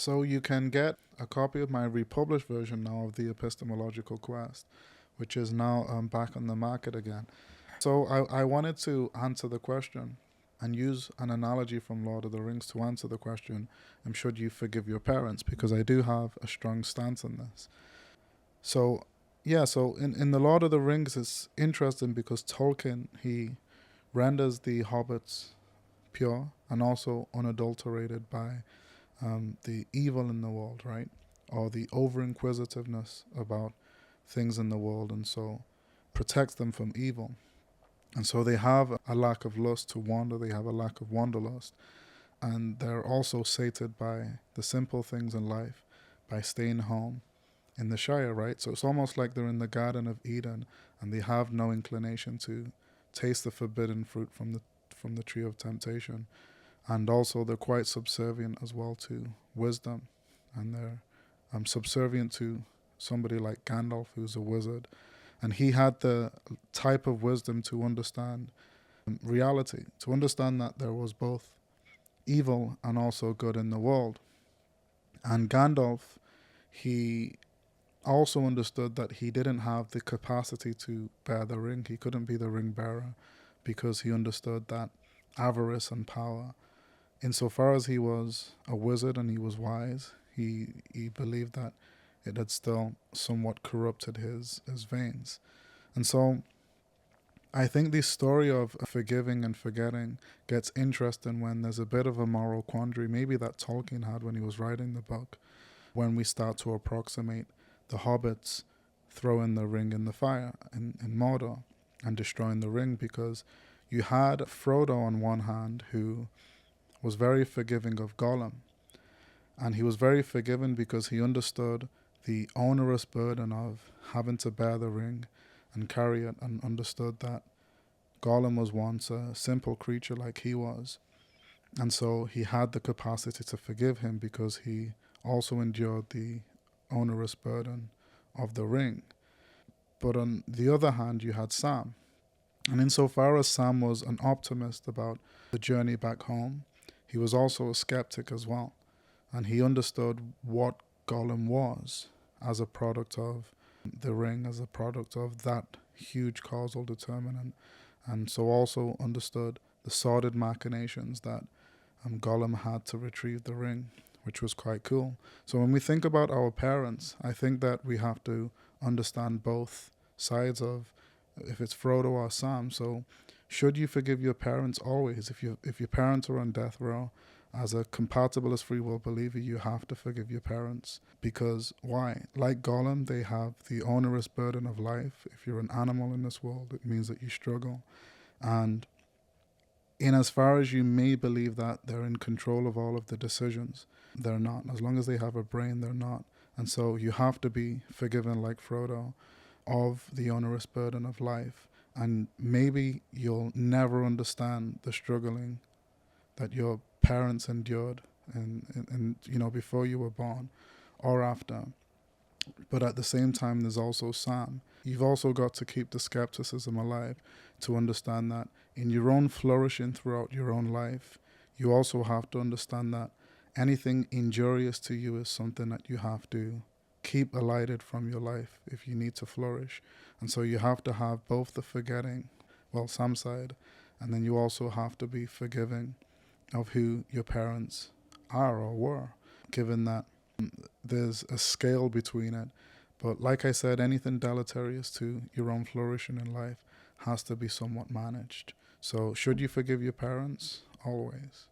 So you can get a copy of my republished version now of the Epistemological Quest, which is now back on the market again. So I wanted to answer the question and use an analogy from Lord of the Rings to answer the question, should you forgive your parents? Because I do have a strong stance on this. So, in The Lord of the Rings, it's interesting because Tolkien, he renders the hobbits pure and also unadulterated by the evil in the world, right? Or the over-inquisitiveness about things in the world, and so protects them from evil. And so they have a lack of lust to wander, they have a lack of wanderlust, and they're also sated by the simple things in life, by staying home in the Shire, right? So it's almost like they're in the Garden of Eden and they have no inclination to taste the forbidden fruit from the tree of temptation. And also they're quite subservient as well to wisdom, and they're subservient to somebody like Gandalf, who's a wizard. And he had the type of wisdom to understand reality, to understand that there was both evil and also good in the world. And Gandalf, he also understood that he didn't have the capacity to bear the ring. He couldn't be the ring bearer because he understood that avarice and power, insofar as he was a wizard and he was wise, he believed that it had still somewhat corrupted his veins. And so I think the story of forgiving and forgetting gets interesting when there's a bit of a moral quandary, maybe that Tolkien had when he was writing the book, when we start to approximate the hobbits throwing the ring in the fire in Mordor and destroying the ring, because you had Frodo on one hand, who was very forgiving of Gollum, and he was very forgiving because he understood the onerous burden of having to bear the ring and carry it, and understood that Gollum was once a simple creature like he was, and so he had the capacity to forgive him because he also endured the onerous burden of the ring. But on the other hand, you had Sam. And insofar as Sam was an optimist about the journey back home, he was also a skeptic as well. And he understood what Gollum was as a product of the ring, as a product of that huge causal determinant. And so also understood the sordid machinations that Gollum had to retrieve the ring, which was quite cool. So when we think about our parents, I think that we have to understand both sides of, if it's Frodo or Sam. So should you forgive your parents? Always. If your parents are on death row, as a compatibilist free will believer, you have to forgive your parents. Because why? Like Gollum, they have the onerous burden of life. If you're an animal in this world, it means that you struggle. And in as far as you may believe that they're in control of all of the decisions, they're not. As long as they have a brain, they're not. And so you have to be forgiven, like Frodo, of the onerous burden of life. And maybe you'll never understand the struggling that your parents endured and before you were born or after. But at the same time, there's also Sam. You've also got to keep the skepticism alive to understand that in your own flourishing throughout your own life, you also have to understand that anything injurious to you is something that you have to keep elided from your life if you need to flourish. And so you have to have both the forgetting, Sam's side, and then you also have to be forgiving of who your parents are or were, given that there's a scale between it. But like I said, anything deleterious to your own flourishing in life has to be somewhat managed. So should you forgive your parents? Always.